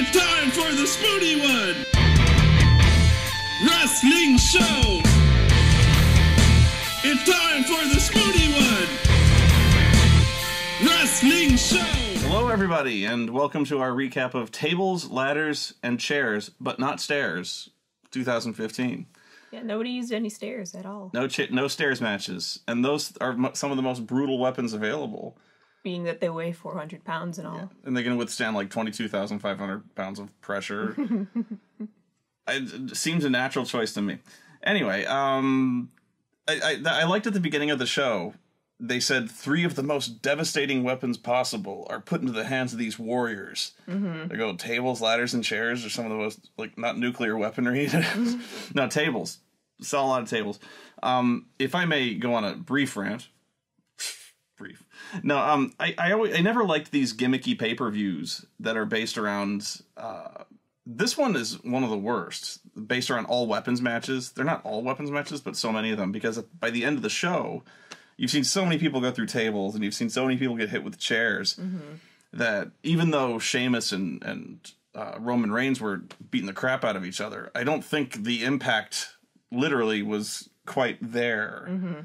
It's time for the Spoony One! Wrestling Show! It's time for the Spoony One! Wrestling Show! Hello everybody, and welcome to our recap of Tables, Ladders, and Chairs, but not Stairs, 2015. Yeah, nobody used any stairs at all. No stairs matches, and those are some of the most brutal weapons available. Being that they weigh 400 pounds and all. Yeah. And they can withstand like 22,500 pounds of pressure. It seems a natural choice to me. Anyway, I liked at the beginning of the show, they said 3 of the most devastating weapons possible are put into the hands of these warriors. Mm-hmm. They go, tables, ladders, and chairs are some of the most, like, not nuclear weaponry. No, tables. Sell a lot of tables. If I may go on a brief rant. Brief. No, I never liked these gimmicky pay-per-views that are based around, this one is one of the worst, based around all weapons matches. They're not all weapons matches, but so many of them, because by the end of the show, you've seen so many people go through tables, and you've seen so many people get hit with chairs, that even though Sheamus and Roman Reigns were beating the crap out of each other, I don't think the impact literally was quite there.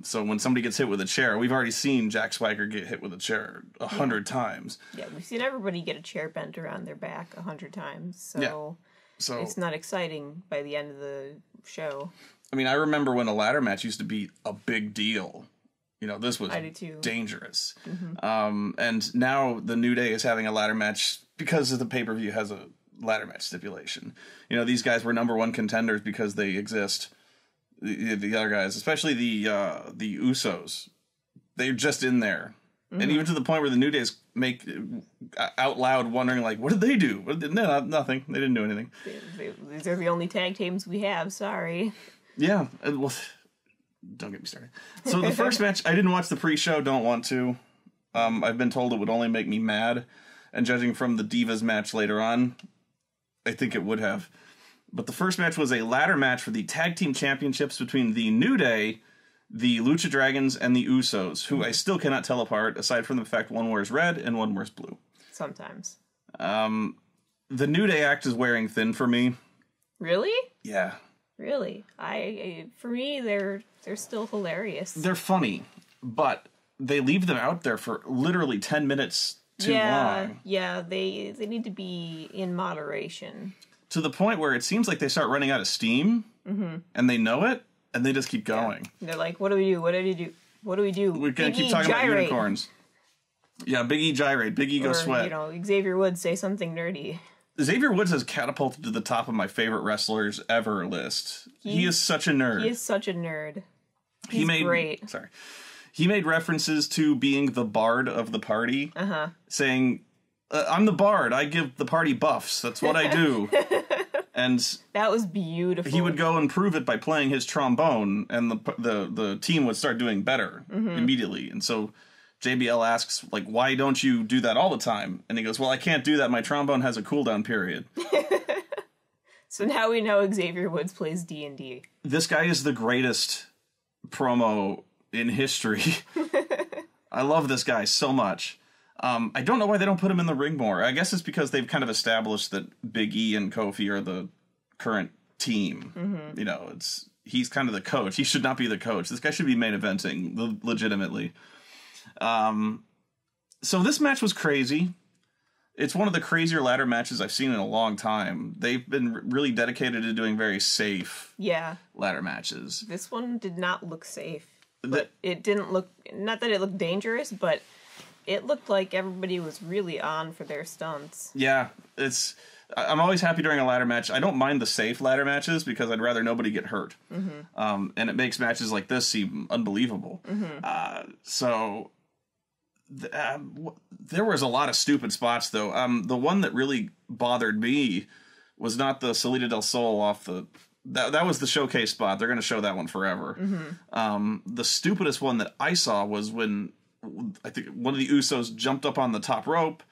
So when somebody gets hit with a chair, we've already seen Jack Swagger get hit with a chair 100 times. Yeah, we've seen everybody get a chair bent around their back 100 times. So it's not exciting by the end of the show. I mean, I remember when a ladder match used to be a big deal. You know, this was dangerous. And now the New Day is having a ladder match because of the pay-per-view has a ladder match stipulation. You know, these guys were #1 contenders because they exist. The other guys, especially the Usos, they're just in there. And even to the point where the New Days make out loud wondering, like, what did they do? No, nothing. They didn't do anything. These are the only tag teams we have. Sorry. Yeah. Well, don't get me started. So the first match, I didn't watch the pre-show. Don't want to. I've been told it would only make me mad. And judging from the Divas match later on, I think it would have. But the first match was a ladder match for the tag team championships between the New Day, the Lucha Dragons, and the Usos, who I still cannot tell apart, aside from the fact one wears red and one wears blue. Sometimes. The New Day act is wearing thin for me. Really? Yeah. Really? For me, they're still hilarious. They're funny, but they leave them out there for literally 10 minutes too long. Yeah, they need to be in moderation. To the point where it seems like they start running out of steam, and they know it, and they just keep going. Yeah. They're like, what do we do? What do we do? What do we do? We're going to keep talking about unicorns. Yeah, Big E gyrate, Big E go sweat. You know, Xavier Woods say something nerdy. Xavier Woods has catapulted to the top of my favorite wrestlers ever list. He is such a nerd. He is such a nerd. He's great. Sorry. He made references to being the bard of the party, saying, I'm the bard. I give the party buffs. That's what I do. And that was beautiful. He would go and prove it by playing his trombone, and the team would start doing better immediately. And so JBL asks, like, why don't you do that all the time? And he goes, well, I can't do that. My trombone has a cooldown period. So now we know Xavier Woods plays D&D. This guy is the greatest promo in history. I love this guy so much. I don't know why they don't put him in the ring more. I guess it's because they've kind of established that Big E and Kofi are the current team. You know, he's kind of the coach. He should not be the coach. This guy should be main eventing, legitimately. So this match was crazy. It's one of the crazier ladder matches I've seen in a long time. They've been really dedicated to doing very safe ladder matches. This one did not look safe. It didn't look, not that it looked dangerous, but it looked like everybody was really on for their stunts. Yeah, I'm always happy during a ladder match. I don't mind the safe ladder matches because I'd rather nobody get hurt. And it makes matches like this seem unbelievable. There was a lot of stupid spots, though. The one that really bothered me was not the Salida del Sol off the... That was the showcase spot. They're going to show that one forever. The stupidest one that I saw was when I think one of the Usos jumped up on the top rope.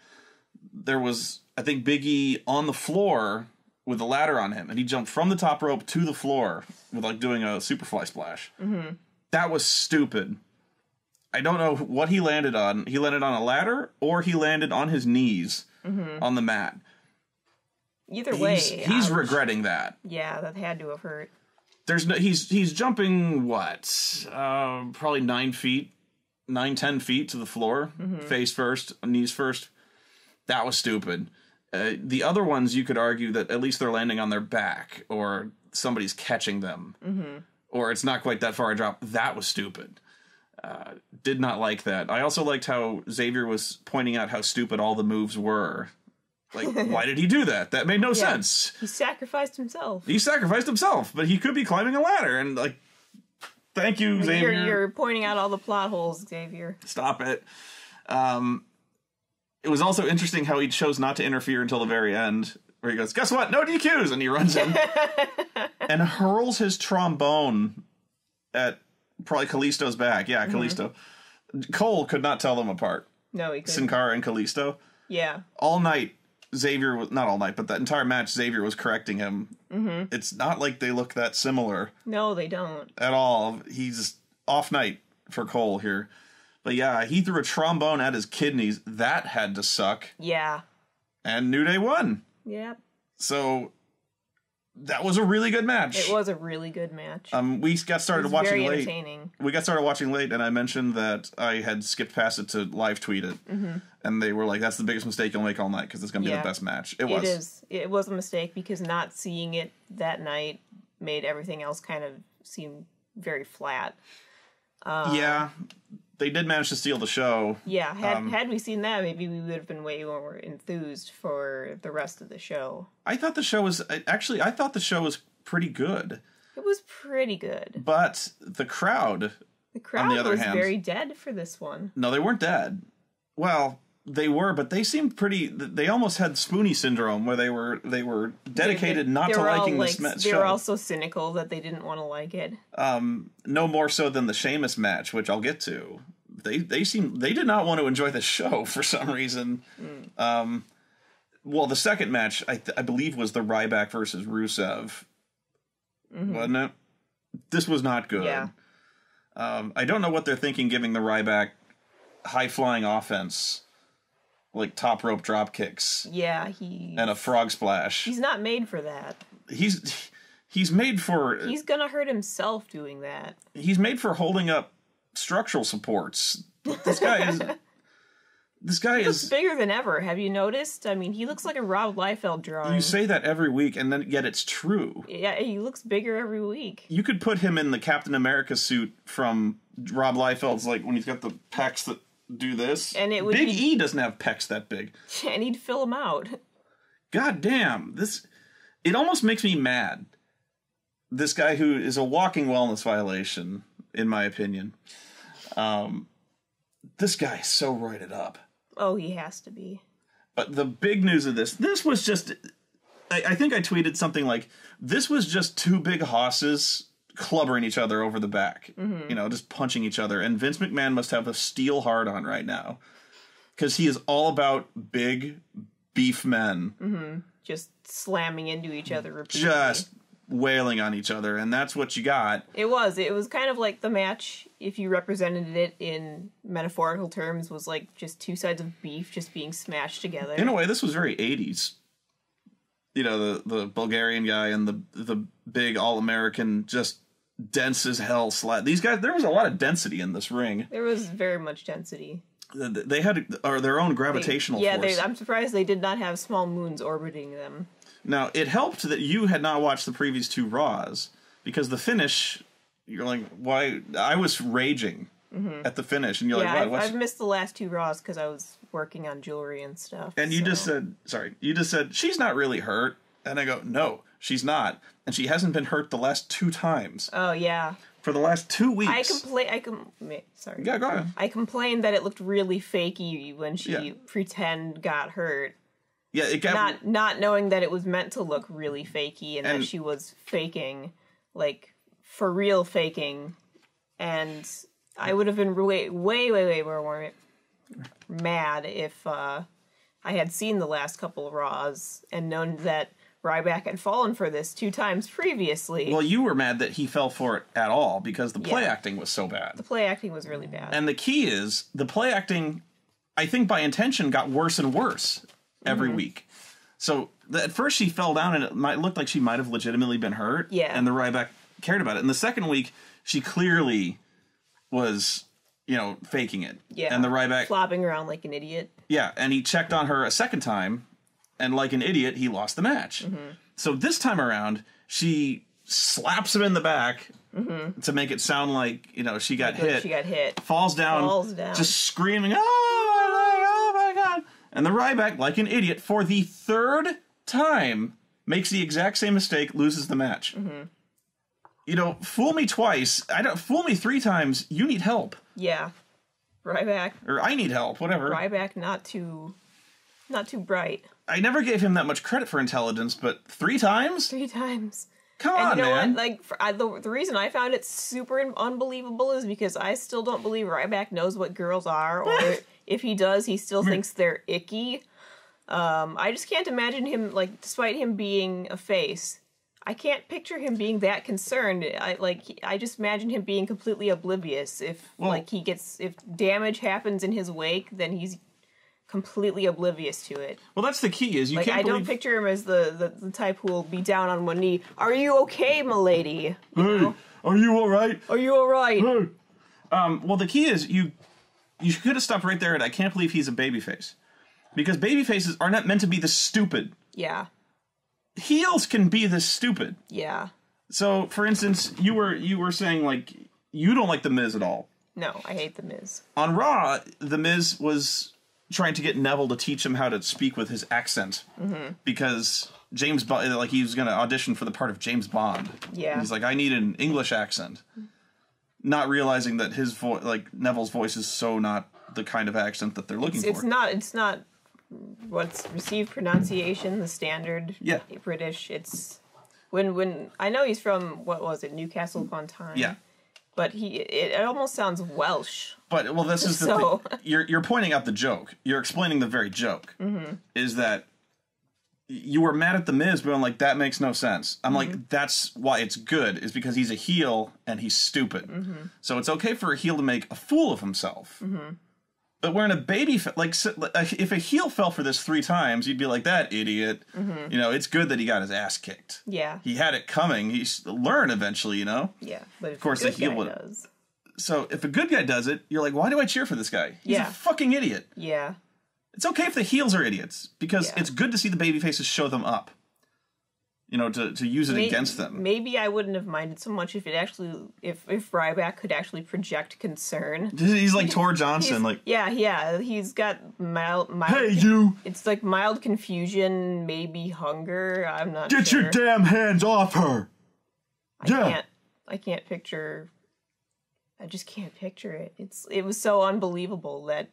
There was, I think, Big E on the floor with a ladder on him, and he jumped from the top rope to the floor with, like, doing a Superfly splash. That was stupid. I don't know what he landed on. He landed on a ladder, or he landed on his knees on the mat. Either way, he's regretting that. Yeah, that had to have hurt. He's jumping probably 10 feet to the floor, face first, knees first. That was stupid. The other ones, you could argue that at least they're landing on their back, or somebody's catching them, or it's not quite that far a drop. That was stupid. Did not like that. I also liked how Xavier was pointing out how stupid all the moves were. Like, why did he do that? That made no sense. He sacrificed himself. But he could be climbing a ladder, and like, thank you, Xavier. You're pointing out all the plot holes, Xavier. Stop it. It was also interesting how he chose not to interfere until the very end, where he goes, guess what? No DQs! And he runs in and hurls his trombone at probably Kalisto's back. Yeah, Kalisto. Cole could not tell them apart. No, he couldn't. Sin Cara and Kalisto. Yeah. All night, Xavier was, not all night, but that entire match, Xavier was correcting him. It's not like they look that similar. No, they don't. At all. He's off night for Cole here. But yeah, he threw a trombone at his kidneys. That had to suck. Yeah. And New Day won. Yep. So that was a really good match. It was a really good match. We got started watching very late. Entertaining. We got started watching late, and I mentioned that I had skipped past it to live tweet it. And they were like, that's the biggest mistake you'll make all night, because it's going to be the best match. It was. It was a mistake, because not seeing it that night made everything else kind of seem very flat. Yeah. They did manage to steal the show. Yeah, had we seen that, maybe we would have been way more enthused for the rest of the show. I thought the show was pretty good. It was pretty good. But the crowd on the other was hand, very dead for this one. No, they weren't dead. Well, they were, but they seemed pretty. They almost had Spoonie syndrome, where they were dedicated not to liking this show. They were also cynical that they didn't want to like it. No more so than the Sheamus match, which I'll get to. They did not want to enjoy the show for some reason. Well, the second match I believe was the Rybak versus Rusev, wasn't it? This was not good. Yeah. I don't know what they're thinking, giving the Rybak high flying offense. Like top rope drop kicks. Yeah, and a frog splash. He's not made for that. He's made for... He's gonna hurt himself doing that. He's made for holding up structural supports. This guy He looks bigger than ever. Have you noticed? I mean, he looks like a Rob Liefeld drawing. You say that every week, and then yet it's true. Yeah, he looks bigger every week. You could put him in the Captain America suit from Rob Liefeld's, like, when he's got the pecs that do this. And it would Big E doesn't have pecs that big. And he'd fill them out. God damn. It almost makes me mad. This guy who is a walking wellness violation, in my opinion. This guy is so roided up. Oh, he has to be. But the big news of this was just... I think I tweeted something like, this was just two big hosses clubbering each other over the back, just punching each other. And Vince McMahon must have a steel hard on right now, because he is all about big beef men. Just slamming into each other repeatedly. Just wailing on each other, and that's what you got. It was kind of like the match, if you represented it in metaphorical terms, was like just two sides of beef just being smashed together. In a way, this was very 80s. The Bulgarian guy and the big all-American, just dense as hell these guys, there was a lot of density in this ring. There was very much density. They had their own gravitational force. I'm surprised they did not have small moons orbiting them. Now, it helped that you had not watched the previous two Raws, because the finish, you're like, why? I was raging at the finish, and you're like, why? I've missed the last two Raws because I was working on jewelry and stuff. And you just said, she's not really hurt. And I go, no, she's not. And she hasn't been hurt the last 2 times. Oh, yeah. For the last 2 weeks. Sorry. Yeah, go ahead. I complained that it looked really fakey when she pretend got hurt. Yeah, it got... Not knowing that it was meant to look really fakey, and that she was faking, like, for real faking. And I would have been way more mad if I had seen the last couple of Raws and known that Rybak had fallen for this 2 times previously. Well, you were mad that he fell for it at all, because the play acting was so bad. The play acting was really bad. And the key is, the play acting, I think by intention, got worse and worse every week. So at first she fell down and it looked like she might have legitimately been hurt. Yeah. And the Rybak cared about it. And the second week, she clearly was, faking it. Yeah. And the Rybak... flopping around like an idiot. Yeah, and he checked on her a second time, and like an idiot, he lost the match. Mm-hmm. So this time around, she slaps him in the back to make it sound like, she got hit. She got hit. Falls down. Just screaming, oh my God. And the Rybak, like an idiot, for the third time, makes the exact same mistake, loses the match. Mm-hmm. Fool me twice. Fool me 3 times. You need help. Yeah. Rybak. Or I need help, whatever. Rybak not too bright. I never gave him that much credit for intelligence, but 3 times? 3 times. Come on, man. What? Like, the reason I found it super unbelievable is because I still don't believe Rybak knows what girls are, or if he does, he still thinks they're icky. I just can't imagine him, despite him being a face, I can't picture him being that concerned. I just imagine him being completely oblivious. If damage happens in his wake, then he's completely oblivious to it. Well, that's the key, is you can't don't picture him as the type who will be down on one knee. Are you okay, milady? Hey, are you all right? Are you all right? Hey. Well, the key is you could have stopped right there, and I can't believe he's a babyface. Because babyfaces are not meant to be this stupid. Yeah. Heels can be this stupid. Yeah. So, for instance, you were saying, you don't like The Miz at all. No, I hate The Miz. On Raw, The Miz was trying to get Neville to teach him how to speak with his accent. Mm-hmm. Because James Bond, he was going to audition for the part of James Bond. Yeah. And he's like, I need an English accent. Not realizing that his Neville's voice is so not the kind of accent that they're looking for. It's not what's received pronunciation, the standard British. It's when I know he's from, what was it, Newcastle upon Tyne. Yeah. But it almost sounds Welsh. But, well, this is the thing. You're pointing out the joke. You're explaining the very joke. Mm-hmm. Is that you were mad at The Miz, but that makes no sense. I'm like, that's why it's good, is because he's a heel and he's stupid. Mm-hmm. So it's okay for a heel to make a fool of himself. Mm-hmm. But we're in a baby... if a heel fell for this 3 times, you'd be like, that idiot. Mm-hmm. It's good that he got his ass kicked. Yeah. He had it coming. He'll learn eventually, Yeah, but of course, the heel does. So if a good guy does it, you're like, why do I cheer for this guy? He's a fucking idiot. Yeah. It's okay if the heels are idiots, because it's good to see the baby faces show them up. To use it against them. Maybe I wouldn't have minded so much if if Rybak could actually project concern. He's like Tor Johnson, he's got mild. Hey, you! It's like mild confusion, maybe hunger. I'm not sure. Get your damn hands off her! I can't picture. I just can't picture it. It was so unbelievable that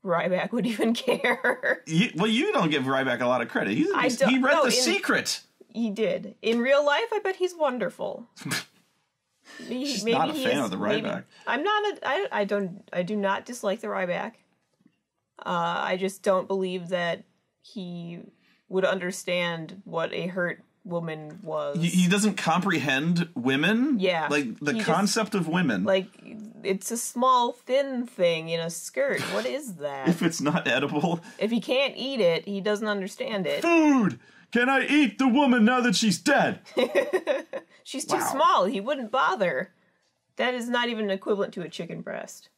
Rybak would even care. You don't give Rybak a lot of credit. He read The Secret. He did. In real life, I bet he's wonderful. She's not a fan of the Rybak. I'm not. I do not dislike the Rybak. I just don't believe that he would understand what a hurt woman was. He doesn't comprehend women. Yeah, the concept of women. It's a small, thin thing in a skirt. What is that? If it's not edible. If he can't eat it, he doesn't understand it. Food! Can I eat the woman now that she's dead? She's too small. He wouldn't bother. That is not even equivalent to a chicken breast.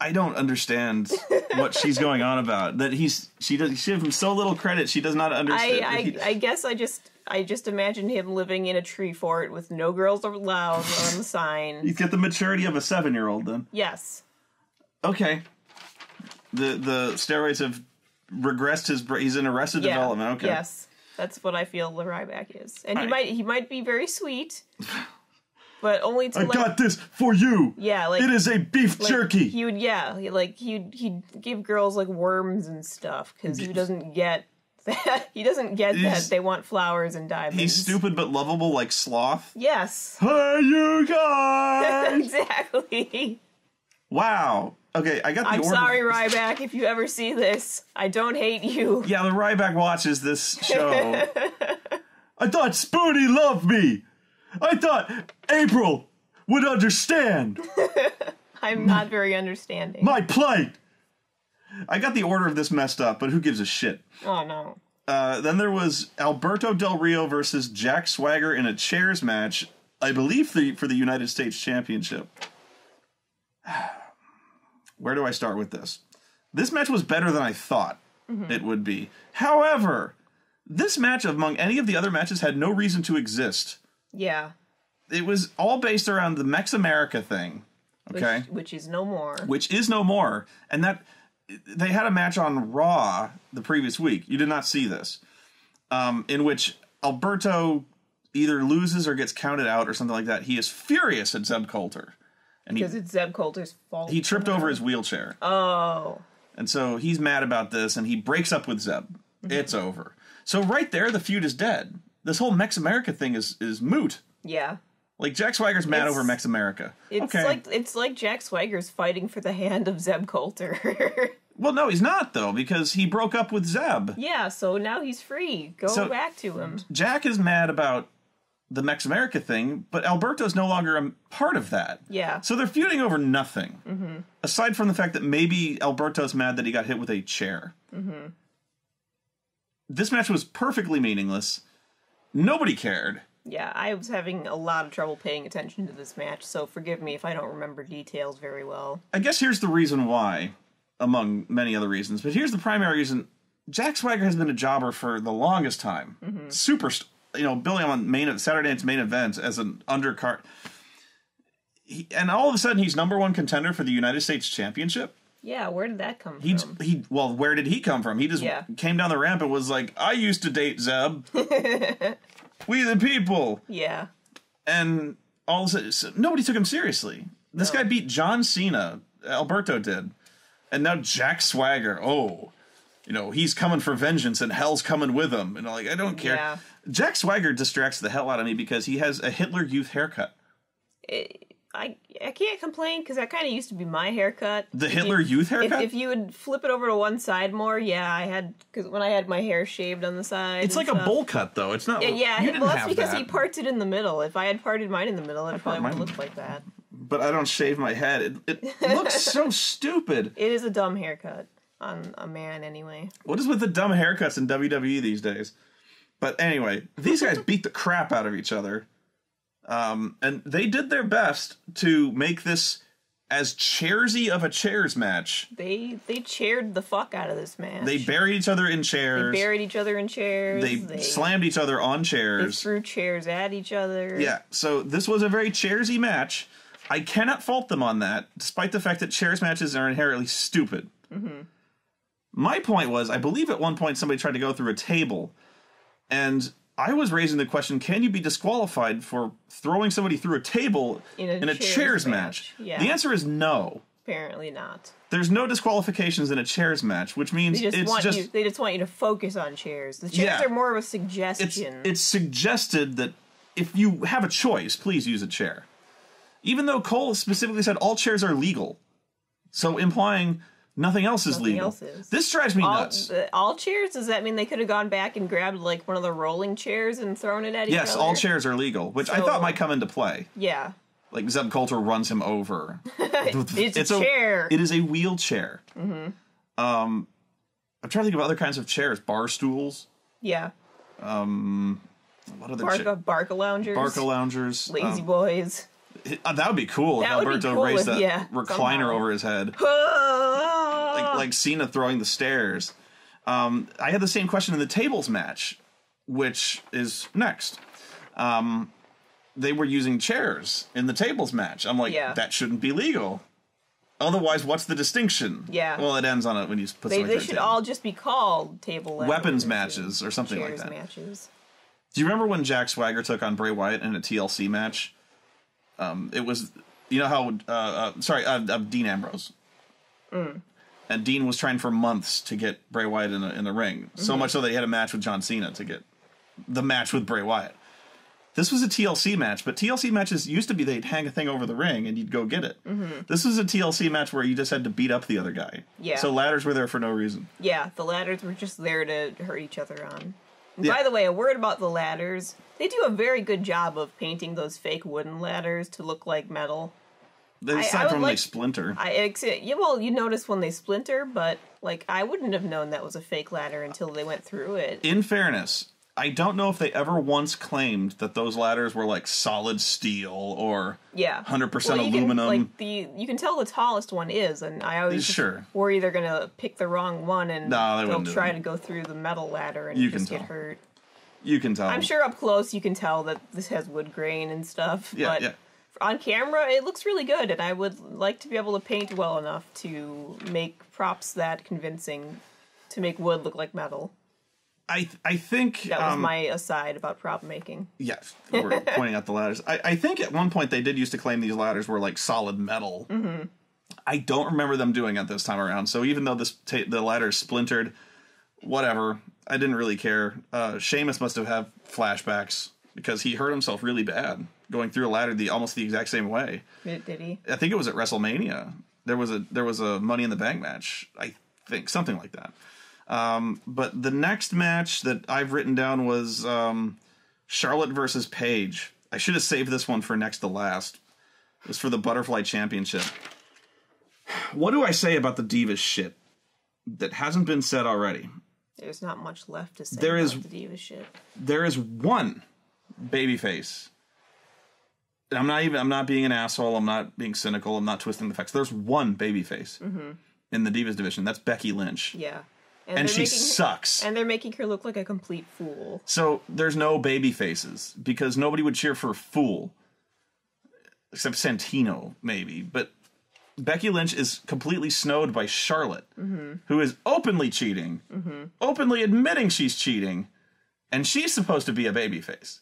I don't understand what she's going on about. That she gives him so little credit. She does not understand. I guess I just imagine him living in a tree fort with no girls allowed on the sign. He's got the maturity of a 7-year-old then. Yes. Okay. The steroids have regressed he's in arrested development. Okay. Yes. That's what I feel the Rybak is. And he might be very sweet. But only to I got this for you. Yeah, it is a beef jerky. He'd give girls worms and stuff because he doesn't get that. He doesn't get that they want flowers and diamonds. He's stupid but lovable like Sloth. Yes. Hey, you guys! Exactly. Wow. Okay, I got the order. I'm sorry, Rybak, if you ever see this. I don't hate you. Yeah, the Rybak watches this show. I thought Spoonie loved me. I thought April would understand. I'm not very understanding. My plight. I got the order of this messed up, but who gives a shit? Oh, no. Then there was Alberto Del Rio versus Jack Swagger in a chairs match, I believe for the United States Championship. Where do I start with this? This match was better than I thought it would be. However, this match, among any of the other matches, had no reason to exist. Yeah. It was all based around the Mex America thing. Okay? Which is no more. Which is no more. And that they had a match on Raw the previous week. You did not see this. In which Alberto either loses or gets counted out or something like that. He is furious at Zeb Coulter. Because it's Zeb Coulter's fault. He tripped over his wheelchair. Oh. And so he's mad about this, and he breaks up with Zeb. It's over. So right there, the feud is dead. This whole Mex America thing is moot. Yeah. Like, Jack Swagger's mad over Mex America. It's like Jack Swagger's fighting for the hand of Zeb Coulter. Well, no, he's not, though, because he broke up with Zeb. Yeah, so now he's free. Go back to him. Jack is mad about the Mex America thing, but Alberto's no longer a part of that. Yeah. So they're feuding over nothing. Aside from the fact that maybe Alberto's mad that he got hit with a chair. This match was perfectly meaningless. Nobody cared. Yeah, I was having a lot of trouble paying attention to this match, so forgive me if I don't remember details very well. I guess here's the reason why, among many other reasons, but here's the primary reason. Jack Swagger has been a jobber for the longest time. Building on Saturday night's main event as an undercard. And all of a sudden, he's #1 contender for the United States Championship. Yeah, where did that come from? Well, where did he come from? He just came down the ramp and was like, I used to date Zeb. We the people. Yeah. And all of a sudden, nobody took him seriously. This guy beat John Cena. Alberto did. And now Jack Swagger. Oh, he's coming for vengeance and hell's coming with him. And I don't care. Yeah. Jack Swagger distracts the hell out of me because he has a Hitler Youth haircut. I can't complain because that kind of used to be my haircut. The Hitler Youth haircut? If you would flip it over to one side more, because when I had my hair shaved on the side. It's like a bowl cut, though. It's not. Yeah, you didn't well, that's have because that. he parts it in the middle. If I had parted mine in the middle, it probably wouldn't look like that. But I don't shave my head. It looks so stupid. It is a dumb haircut on a man, anyway. What is with the dumb haircuts in WWE these days? But anyway, these guys beat the crap out of each other. And they did their best to make this as chairsy of a chairs match. They chaired the fuck out of this match. They buried each other in chairs. They slammed each other on chairs. They threw chairs at each other. Yeah, so this was a very chairsy match. I cannot fault them on that, despite the fact that chairs matches are inherently stupid. My point was, I believe at one point somebody tried to go through a table, and I was raising the question, can you be disqualified for throwing somebody through a table in a chairs match? Yeah. The answer is no. Apparently not. There's no disqualifications in a chairs match, which means they just want you to focus on chairs. The chairs are more of a suggestion. It's suggested that if you have a choice, please use a chair. Even though Cole specifically said all chairs are legal. So implying nothing else is legal. This drives me nuts. All chairs? Does that mean they could have gone back and grabbed one of the rolling chairs and thrown it at each other? Yes, all chairs are legal, which I thought might come into play. Yeah. Like Zeb Coulter runs him over. It's a chair. It is a wheelchair. I'm trying to think of other kinds of chairs. Bar stools. Yeah. What other chairs? Barca loungers. Barca loungers. Lazy boys. That would be cool if Alberto raised that recliner over his head. like Cena throwing the stairs. I had the same question in the tables match, which is next. They were using chairs in the tables match. I'm like, that shouldn't be legal. Otherwise, what's the distinction? Yeah. Well, it ends on it when you put something. They should all just be called table weapons matches or something like that. Matches. Do you remember when Jack Swagger took on Bray Wyatt in a TLC match? It was, how Dean Ambrose. And Dean was trying for months to get Bray Wyatt in the ring. So much so that he had a match with John Cena to get the match with Bray Wyatt. This was a TLC match, but TLC matches used to be they'd hang a thing over the ring and you'd go get it. This was a TLC match where you just had to beat up the other guy. Yeah. So ladders were there for no reason. Yeah, the ladders were just there to hurt each other on. By the way, a word about the ladders. They do a very good job of painting those fake wooden ladders to look like metal. Aside from when they splinter. Well, you notice when they splinter, but like I wouldn't have known that was a fake ladder until they went through it. In fairness, I don't know if they ever once claimed that those ladders were like solid steel or 100% aluminum. You can tell the tallest one is, and I always worry they're gonna pick the wrong one and they'll try to go through the metal ladder and just get hurt. You can tell. I'm sure up close you can tell that this has wood grain and stuff. But on camera, it looks really good, and I would like to be able to paint well enough to make props that convincing to make wood look like metal. I think... That was my aside about prop making. Yes, we're pointing out the ladders. I think at one point they did used to claim these ladders were like solid metal. Mm-hmm. I don't remember them doing it this time around, so even though the ladder splintered, whatever, I didn't really care. Sheamus must have had flashbacks because he hurt himself really bad going through a ladder almost the exact same way. Did he? I think it was at WrestleMania. There was a Money in the Bank match. I think something like that. But the next match that I've written down was Charlotte versus Paige. I should have saved this one for next to last. It was for the Butterfly Championship. What do I say about the Divas shit that hasn't been said already? There's not much left to say about the Divas shit. There is one babyface. I'm not being an asshole. I'm not being cynical. I'm not twisting the facts. There's one babyface in the Divas division. That's Becky Lynch. Yeah. And she sucks. And they're making her look like a complete fool. So there's no baby faces because nobody would cheer for a fool. Except Santino, maybe. But Becky Lynch is completely snowed by Charlotte, who is openly cheating, openly admitting she's cheating, and she's supposed to be a babyface.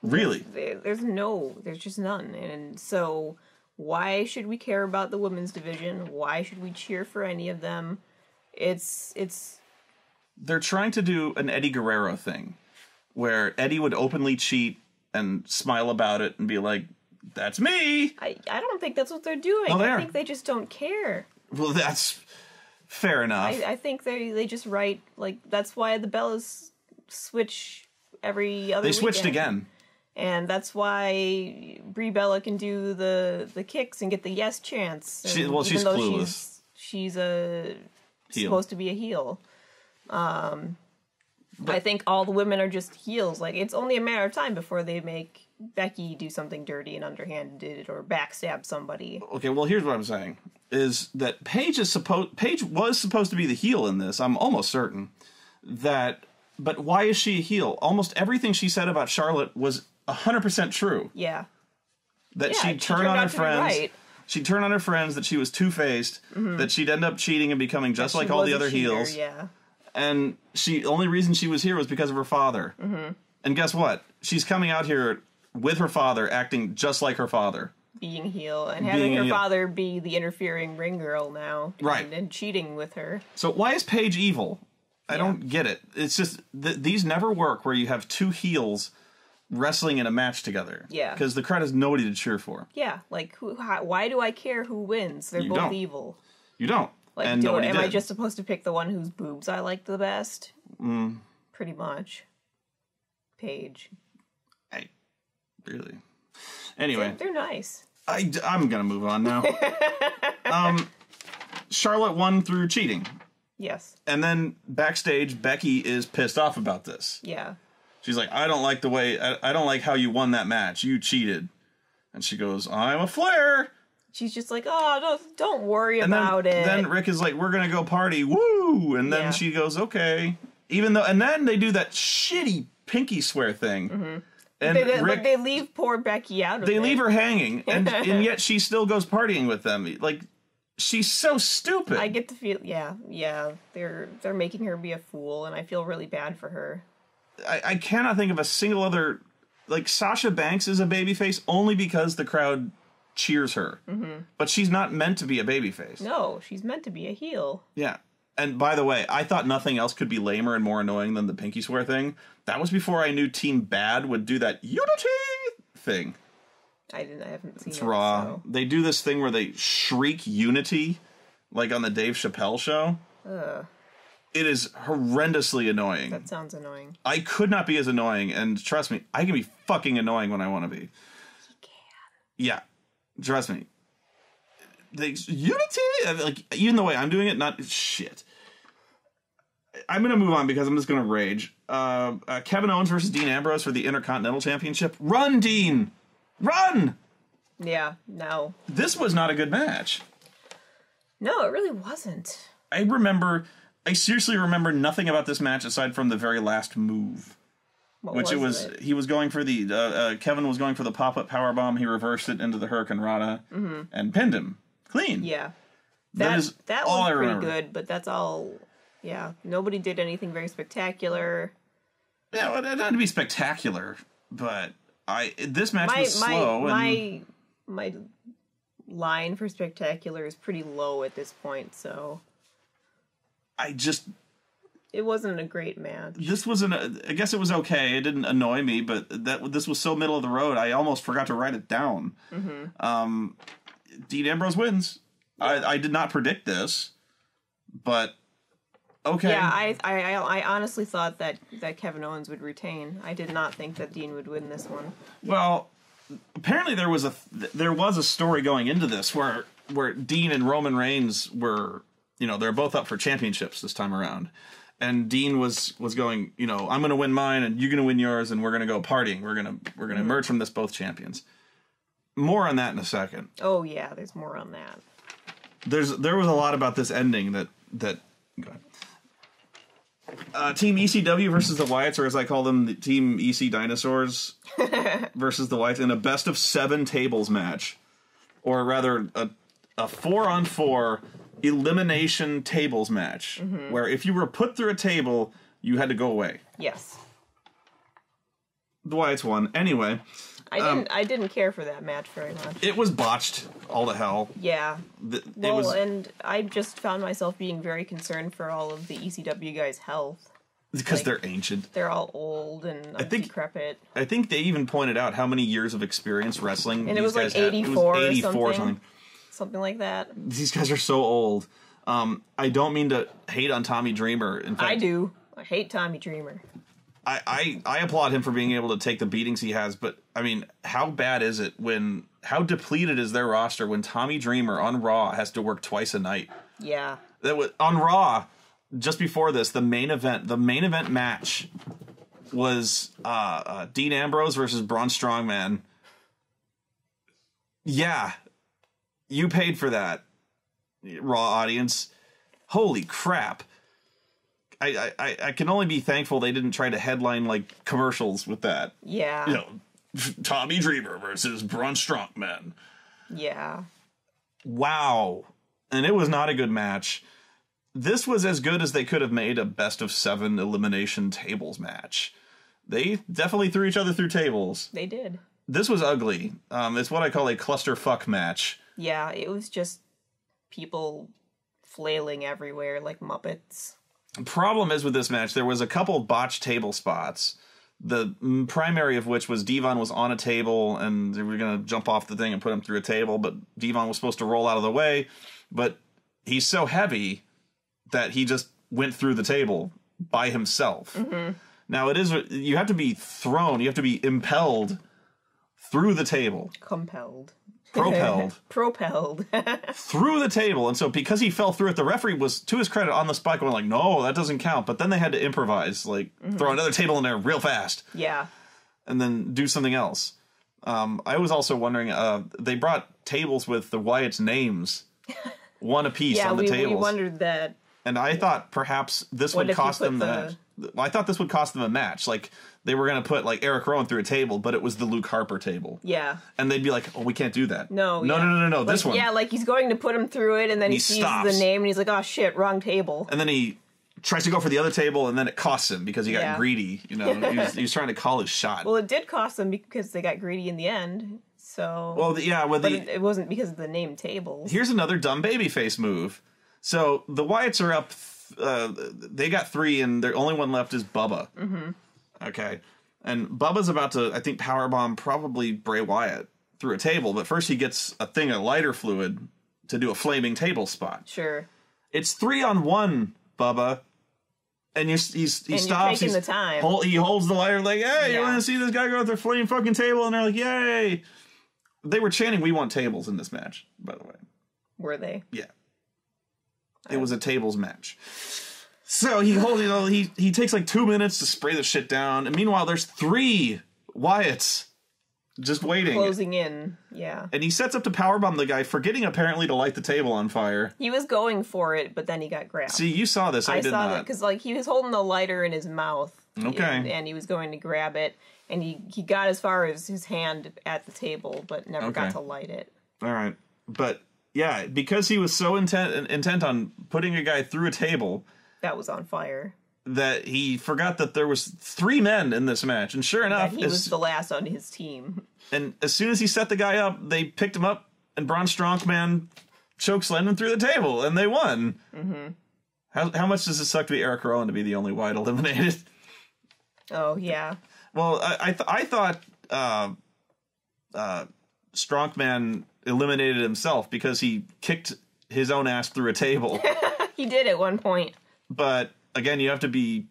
Really? There's just none. And so why should we care about the women's division? Why should we cheer for any of them? They're trying to do an Eddie Guerrero thing where Eddie would openly cheat and smile about it and be like, that's me. I don't think that's what they're doing. I think they just don't care. Well, that's fair enough. I think they just write, like, that's why the Bellas switch every other They switched again. And that's why Brie Bella can do the kicks and get the yes chance. She's clueless. She's supposed to be a heel. I think all the women are just heels. Like, it's only a matter of time before they make Becky do something dirty and underhanded or backstab somebody. Okay, well, here's what I'm saying. Is that Paige was supposed to be the heel in this. I'm almost certain. But why is she a heel? Almost everything she said about Charlotte was 100% true. Yeah. That she'd turn on her friends. Right. She'd turn on her friends, that she was two-faced, that she'd end up cheating and becoming just like all the other heels. Yeah. And the only reason she was here was because of her father. Mm-hmm. And guess what? She's coming out here with her father, acting just like her father. Being a heel, and having her father be the interfering ring girl now. Right. And cheating with her. So why is Paige evil? I don't get it. It's just, these never work where you have two heels wrestling in a match together. Yeah. Because the crowd has nobody to cheer for. Yeah. Like, why do I care who wins? They're both evil. You don't. Like, am I just supposed to pick the one whose boobs I like the best? Pretty much. Paige. Really? Anyway. They're nice. I'm going to move on now. Charlotte won through cheating. Yes. And then backstage, Becky is pissed off about this. Yeah. She's like, I don't like how you won that match. You cheated. And she goes, I'm a Flair. She's just like, oh, don't worry about it. Then Rick is like, we're going to go party. Woo! And then she goes, okay. And then they do that shitty pinky swear thing. Mm-hmm. And they leave poor Becky out of it. They leave her hanging. And yet she still goes partying with them. Like, she's so stupid. I get the feel, yeah. They're making her be a fool, and I feel really bad for her. I cannot think of a single other... Like, Sasha Banks is a babyface only because the crowd cheers her. Mm-hmm. But she's not meant to be a babyface. No, she's meant to be a heel. Yeah. And by the way, I thought nothing else could be lamer and more annoying than the pinky swear thing. That was before I knew Team Bad would do that unity thing. I haven't seen it. It's raw. So. They do this thing where they shriek unity, like on the Dave Chappelle show. Ugh. It is horrendously annoying. That sounds annoying. I could not be as annoying, and trust me, I can be fucking annoying when I want to be. You can. Yeah. Trust me. Unity? Like, even the way I'm doing it, not shit. I'm going to move on because I'm just going to rage. Kevin Owens versus Dean Ambrose for the Intercontinental Championship. Run, Dean! Run! Yeah, no. This was not a good match. No, it really wasn't. I seriously remember nothing about this match aside from the very last move. He was going for the, Kevin was going for the pop-up powerbomb. He reversed it into the Hurricane Rana and pinned him. Clean. Yeah. That all was I pretty remember. good, but that's all. Yeah, nobody did anything very spectacular. Yeah, well, it had to be spectacular, but this match was slow. My line for spectacular is pretty low at this point, so it wasn't a great match. I guess it was okay. It didn't annoy me, but this was so middle of the road, I almost forgot to write it down. Dean Ambrose wins. Yeah. I did not predict this, but okay. Yeah, I honestly thought that Kevin Owens would retain. I did not think that Dean would win this one. Well, apparently there was a story going into this where Dean and Roman Reigns were, they're both up for championships this time around. And Dean was going, I'm going to win mine and you're going to win yours and we're going to go partying. We're going to emerge from this both champions. More on that in a second. Oh yeah, there's more on that. There was a lot about this ending that go ahead. Team ECW versus the Wyatts, or as I call them, the Team EC Dinosaurs versus the Wyatts in a best of 7 tables match, or rather a 4-on-4 elimination tables match, where if you were put through a table, you had to go away. Yes. The Wyatts won. Anyway. I didn't care for that match very much. It was botched all to hell. Yeah. And I just found myself being very concerned for all of the ECW guys' health. Because they're ancient. They're all old and decrepit. I think they even pointed out how many years of experience wrestling. And it was like 84 or something. Something like that. These guys are so old. I don't mean to hate on Tommy Dreamer. In fact, I do. I hate Tommy Dreamer. I applaud him for being able to take the beatings he has, but, I mean, how bad is it how depleted is their roster when Tommy Dreamer on Raw has to work twice a night? Yeah. On Raw, just before this, the main event match was Dean Ambrose versus Braun Strowman. Yeah. You paid for that, Raw audience. Holy crap. I can only be thankful they didn't try to headline, like, commercials with that. Yeah. Tommy Dreamer versus Braun Strowman. Yeah. Wow. And it was not a good match. This was as good as they could have made a best of 7 elimination tables match. They definitely threw each other through tables. They did. This was ugly. It's what I call a clusterfuck match. Yeah, it was just people flailing everywhere like Muppets. Problem is with this match, there was a couple botched table spots. The primary of which was Devon was on a table and they were going to jump off the thing and put him through a table, but Devon was supposed to roll out of the way, but he's so heavy that he just went through the table by himself. Now you have to be thrown, you have to be impelled through the table. Propelled. Through the table. And so because he fell through it, the referee was, to his credit, on the spot going like, no, that doesn't count. But then they had to improvise, like throw another table in there real fast. Yeah. And then do something else. I was also wondering, they brought tables with the Wyatts' names, one apiece on the tables. Yeah, we wondered that. And I thought perhaps this would cost them I thought this would cost them a match. Like, they were going to put, like, Eric Rowan through a table, but it was the Luke Harper table. Yeah. And they'd be like, oh, we can't do that. No, like, this one. Yeah, like, he's going to put him through it, and then he sees the name, and he's like, oh, shit, wrong table. And then he tries to go for the other table, and then it costs him because he got greedy. He was trying to call his shot. Well, it did cost them because they got greedy in the end, so... Well, it wasn't because of the name tables. Here's another dumb babyface move. So, the Wyatts are up... they got 3, and their only one left is Bubba. Okay. And Bubba's about to, I think, powerbomb probably Bray Wyatt through a table, but first he gets a thing of lighter fluid to do a flaming table spot. Sure. It's 3-on-1, Bubba. And he stops. Taking the time. He holds the lighter like, hey, you want to see this guy go through a flame fucking table? And they're like, yay. They were chanting, we want tables in this match, by the way. Were they? Yeah. It was a tables match. So he takes like 2 minutes to spray the shit down. And meanwhile, there's 3 Wyatts just waiting. Closing in, yeah. And he sets up to powerbomb the guy, forgetting apparently to light the table on fire. He was going for it, but then he got grabbed. See, you saw this. I did saw not. that because he was holding the lighter in his mouth. Okay. And he was going to grab it. And he got as far as his hand at the table, but never got to light it. All right. But, yeah, because he was so intent on putting a guy through a table... That was on fire. That he forgot that there was 3 men in this match. And sure enough... he was the last on his team. And as soon as he set the guy up, they picked him up, and Braun Strongman chokeslammed him through the table, and they won. Mm-hmm. How much does it suck to be Eric Rowan to be the only Wyatt eliminated? Oh, yeah. Well, I thought Strongman eliminated himself because he kicked his own ass through a table. He did at one point. But, again, you have to be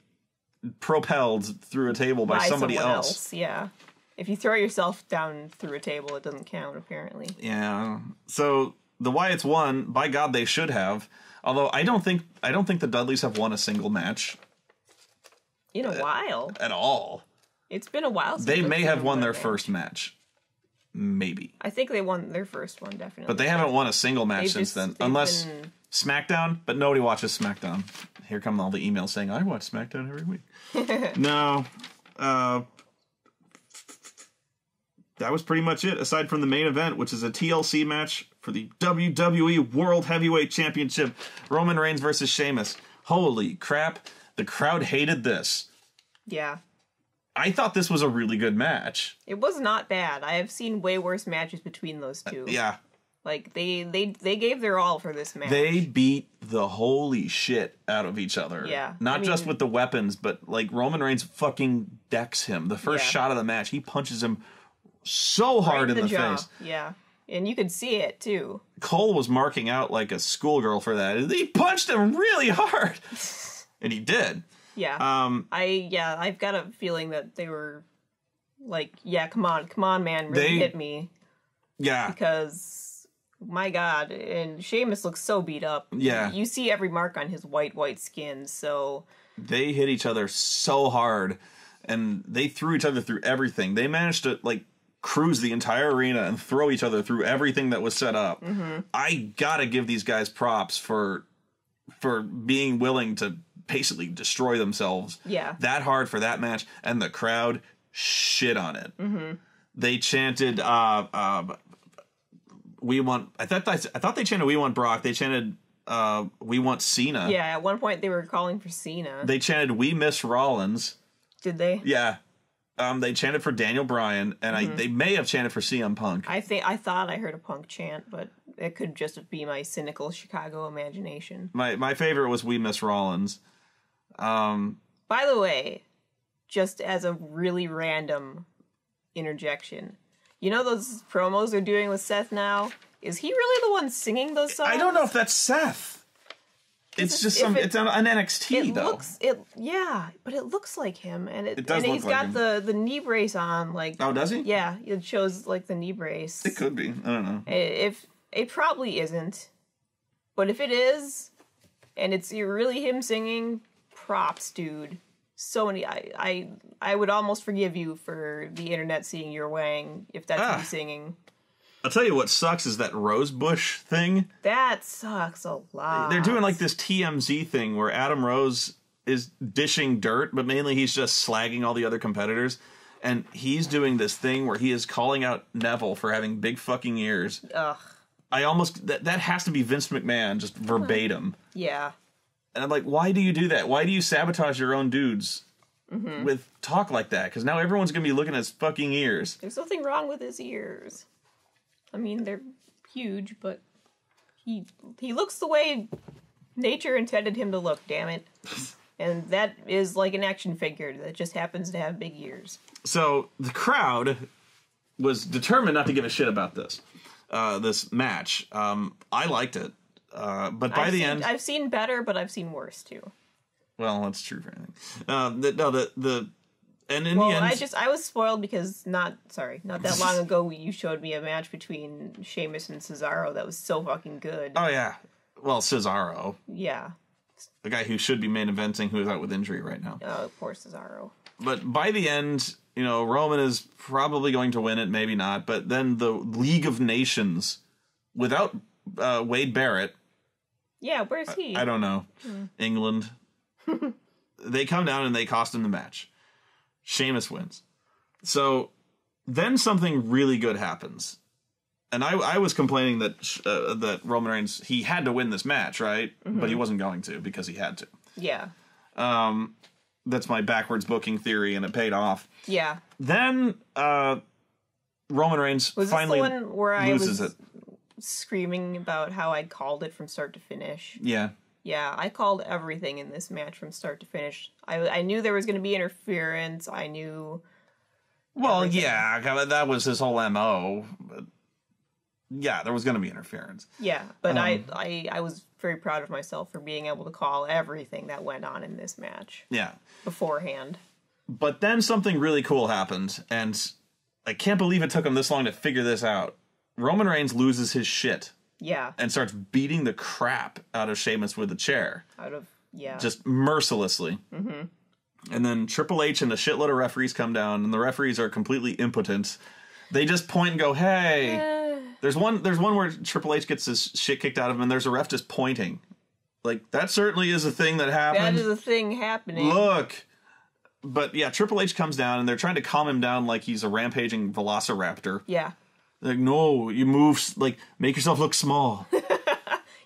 propelled through a table by somebody else. Yeah. If you throw yourself down through a table, it doesn't count, apparently. Yeah. So, the Wyatts won. By God, they should have. Although, I don't think the Dudleys have won a single match. In a while. At all. It's been a while since they may have won their first match. Maybe. I think they won their first one, definitely. But they haven't won a single match since then. Unless SmackDown, but nobody watches SmackDown. Here come all the emails saying, I watch SmackDown every week. No. That was pretty much it, aside from the main event, which is a TLC match for the WWE World Heavyweight Championship. Roman Reigns versus Sheamus. Holy crap. The crowd hated this. Yeah. I thought this was a really good match. It was not bad. I have seen way worse matches between those two. Yeah. Like, they gave their all for this match. They beat the holy shit out of each other. Yeah. Not just with the weapons, but, like, Roman Reigns fucking decks him. The first shot of the match, he punches him so hard in the face. Yeah. And you could see it, too. Cole was marking out like a schoolgirl for that. He punched him really hard. And he did. Yeah. I've got a feeling that they were like, yeah, come on, man, really hit me. Yeah. Because, my God, and Sheamus looks so beat up. Yeah. You see every mark on his white skin, so... They hit each other so hard, and they threw each other through everything. They managed to, like, cruise the entire arena and throw each other through everything that was set up. Mm-hmm. I gotta give these guys props for being willing to basically destroy themselves that hard for that match, and the crowd shit on it. Mm-hmm. They chanted we want I thought they chanted we want Brock. They chanted we want Cena. Yeah, at one point they were calling for Cena. They chanted we miss Rollins. Did they? Yeah. They chanted for Daniel Bryan, and they may have chanted for CM Punk. I thought I heard a Punk chant, but it could just be my cynical Chicago imagination. My favorite was we miss Rollins. By the way, just as a really random interjection, you know those promos they're doing with Seth now? Is he really the one singing those songs? I don't know if that's Seth. It's just it's on NXT though. Yeah, but it looks like him, and he's got the knee brace on. Like, oh, does he? Yeah, it shows like the knee brace. It could be. I don't know. If it probably isn't, but if it is, and it's really him singing, props, dude. So many. I would almost forgive you for the internet seeing your wang if that's him singing. I'll tell you what sucks is that Rosebush thing. That sucks a lot. They're doing like this TMZ thing where Adam Rose is dishing dirt, but mainly he's just slagging all the other competitors. And he's doing this thing where he is calling out Neville for having big fucking ears. Ugh. I almost... That has to be Vince McMahon, just verbatim. Yeah. And I'm like, why do you do that? Why do you sabotage your own dudes with talk like that? Because now everyone's going to be looking at his fucking ears. There's nothing wrong with his ears. I mean, they're huge, but he looks the way nature intended him to look, damn it. And that is like an action figure that just happens to have big ears. So the crowd was determined not to give a shit about this match. I liked it. But by the end... I've seen better, but I've seen worse, too. Well, that's true for anything. And in the end, I was spoiled because not that long ago you showed me a match between Sheamus and Cesaro that was so fucking good. Oh yeah, well Cesaro, yeah, the guy who should be main eventing, who is out with injury right now. Oh, poor Cesaro. But by the end, Roman is probably going to win it, maybe not. But then the League of Nations, without Wade Barrett. Yeah, where's he? I don't know. England. They come down and they cost him the match. Sheamus wins. So then something really good happens. And I was complaining that Roman Reigns, he had to win this match, right? Mm-hmm. But he wasn't going to because he had to. Yeah. That's my backwards booking theory, and it paid off. Yeah. Then Roman Reigns finally this the one where loses I was screaming about how I called it from start to finish? Yeah. Yeah, I called everything in this match from start to finish. I knew there was going to be interference. I knew... Well, everything. Yeah, that was his whole MO. But yeah, there was going to be interference. Yeah, but I was very proud of myself for being able to call everything that went on in this match. Yeah. Beforehand. But then something really cool happened, and I can't believe it took him this long to figure this out. Roman Reigns loses his shit. Yeah. And starts beating the crap out of Sheamus with a chair. Just mercilessly. Mm-hmm. And then Triple H and a shitload of referees come down, and the referees are completely impotent. They just point and go, hey. There's one where Triple H gets his shit kicked out of him, and there's a ref just pointing. Like, that certainly is a thing that happened. That is a thing happening. Look. But yeah, Triple H comes down, and they're trying to calm him down like he's a rampaging velociraptor. Yeah. Like, no, you move, like, make yourself look small.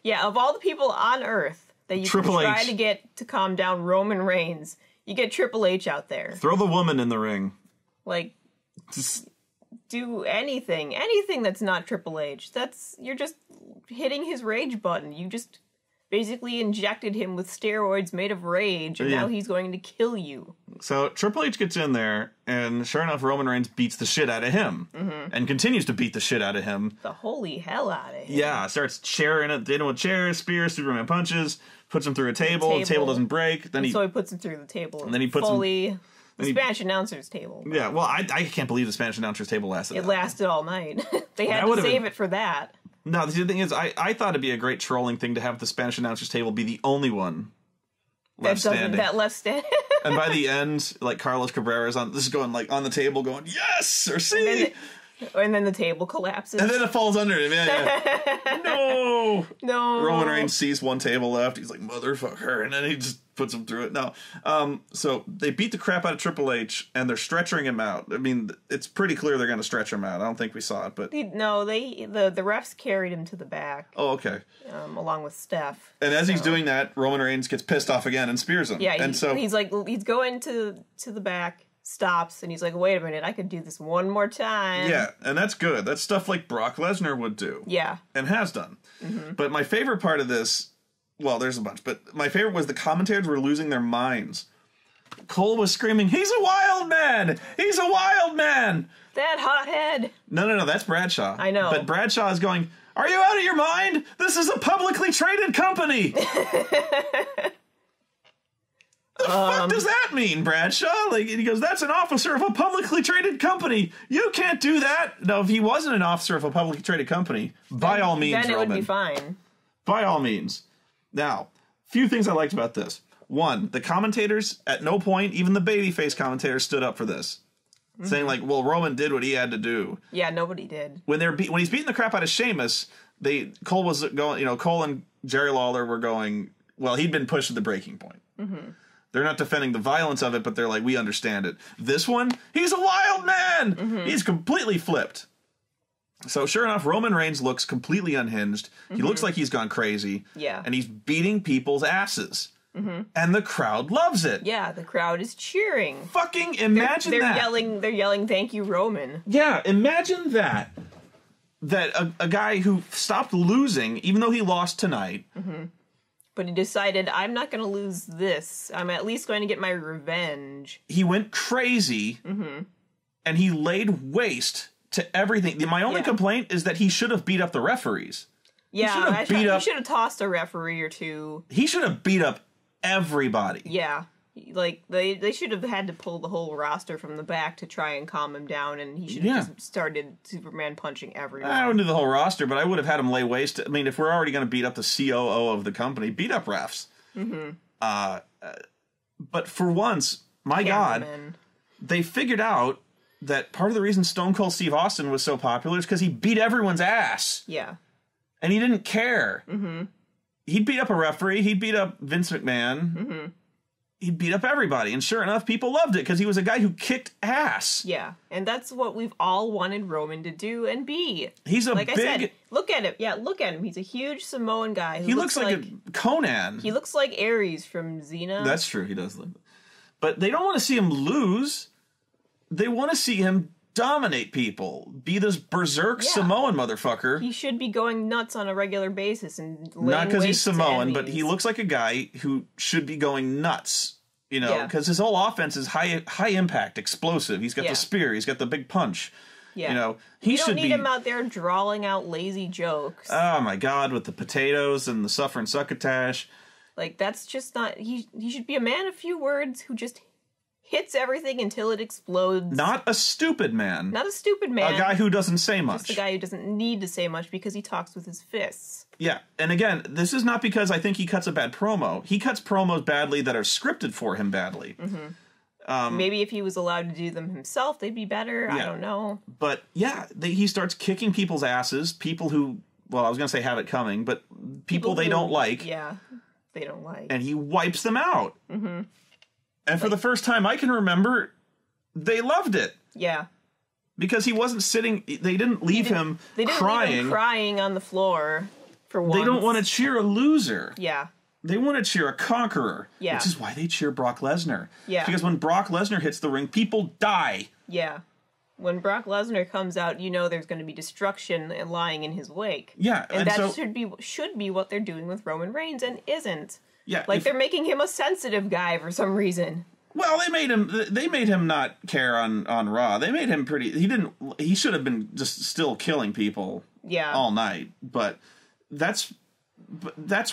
Yeah, of all the people on Earth that you can try to get to calm down Roman Reigns, you get Triple H out there. Throw the woman in the ring. Like, just do anything that's not Triple H. You're just hitting his rage button. You just basically injected him with steroids made of rage, and now he's going to kill you. So Triple H gets in there, and sure enough, Roman Reigns beats the shit out of him, and continues to beat the shit out of him. The holy hell out of him. Yeah, starts chairing it, hitting with chairs, spears, Superman punches, puts him through a table. The table doesn't break. So he puts him through the table. And then he puts him... The Spanish announcer's table. Yeah, well, I can't believe the Spanish announcer's table lasted. It lasted all night. They had to save it for that. No, the thing is, I thought it'd be a great trolling thing to have the Spanish announcer's table be the only one left standing. And by the end, like, Carlos Cabrera's on the table going, yes, or see. And then the table collapses. And then it falls under him. Yeah. No. Roman Reigns sees one table left. He's like, motherfucker. And then he just puts him through it. No. So they beat the crap out of Triple H, and they're stretching him out. I mean, it's pretty clear they're going to stretch him out. I don't think we saw it, but... No, the refs carried him to the back. Oh, okay. Along with Steph. And as he's doing that, Roman Reigns gets pissed off again and spears him. Yeah, and he's going to the back, stops, and he's like, wait a minute, I could do this one more time. Yeah, and that's good. That's stuff like Brock Lesnar would do. Yeah. And has done. Mm-hmm. But my favorite part of this, well, there's a bunch, but my favorite was the commentators were losing their minds. Cole was screaming, he's a wild man! He's a wild man! That hothead! No, that's Bradshaw. I know. But Bradshaw is going, are you out of your mind? This is a publicly traded company! The fuck does that mean, Bradshaw? Like, he goes, that's an officer of a publicly traded company. You can't do that. No, if he wasn't an officer of a publicly traded company, by all means, then it Roman, would be fine. By all means. Now, few things I liked about this. One, the commentators, at no point, even the babyface commentators, stood up for this. Mm-hmm. Saying, like, well, Roman did what he had to do. Yeah, nobody did. When he's beating the crap out of Sheamus, Cole was going, Cole and Jerry Lawler were going, well, he'd been pushed to the breaking point. Mm-hmm. They're not defending the violence of it, but they're like, we understand it. This one, he's a wild man! Mm-hmm. He's completely flipped. So sure enough, Roman Reigns looks completely unhinged. Mm-hmm. He looks like he's gone crazy. Yeah. And he's beating people's asses. Mm-hmm. And the crowd loves it. Yeah, the crowd is cheering. Fucking imagine they're that. They're yelling, thank you, Roman. Yeah, imagine that. That a guy who stopped losing, even though he lost tonight... Mm-hmm. But he decided, I'm not going to lose this. I'm at least going to get my revenge. He went crazy, and he laid waste to everything. My only complaint is that he should have beat up the referees. Yeah, he should have tossed a referee or two. He should have beat up everybody. Yeah. Like, they should have had to pull the whole roster from the back to try and calm him down, and he should have just started Superman punching everyone. I don't do the whole roster, but I would have had him lay waste. I mean, if we're already going to beat up the COO of the company, beat up refs. But for once, my God, they figured out that part of the reason Stone Cold Steve Austin was so popular is because he beat everyone's ass. Yeah. And he didn't care. He'd beat up a referee. He'd beat up Vince McMahon. He'd beat up everybody. And sure enough, people loved it because he was a guy who kicked ass. Yeah. And that's what we've all wanted Roman to do and be. He's a like big... I said, look at him. Yeah, look at him. He's a huge Samoan guy. He looks like a Conan. He looks like Ares from Xena. That's true. He does look... But they don't want to see him lose. They want to see him dominate people. Be this berserk Samoan motherfucker. He should be going nuts on a regular basis and not because he's Samoan, but he looks like a guy who should be going nuts. You know, because his whole offense is high impact, explosive. He's got the spear. He's got the big punch. Yeah. You know, he should need him out there drawling out lazy jokes. Oh my God, with the potatoes and the suffering succotash. Like, that's just not... He should be a man of few words who just hits everything until it explodes. Not a stupid man. Not a stupid man. A guy who doesn't say much. Just a guy who doesn't need to say much because he talks with his fists. Yeah, and again, this is not because I think he cuts a bad promo. He cuts promos badly that are scripted for him badly. Maybe if he was allowed to do them himself, they'd be better. I don't know. But yeah, he starts kicking people's asses. People who, well, I was going to say have it coming, but people they don't like. Yeah. They don't like. And he wipes them out. And for the first time I can remember, they loved it. Yeah. Because he wasn't sitting... They didn't leave him crying. They didn't leave him crying on the floor for once. They don't want to cheer a loser. Yeah. They want to cheer a conqueror. Yeah. Which is why they cheer Brock Lesnar. Yeah. Because when Brock Lesnar hits the ring, people die. Yeah. When Brock Lesnar comes out, you know there's going to be destruction lying in his wake. Yeah, and that should be what they're doing with Roman Reigns, and isn't. Yeah, like they're making him a sensitive guy for some reason. Well, they made him not care on Raw. They made him pretty. He should have been just still killing people. Yeah. All night, but that's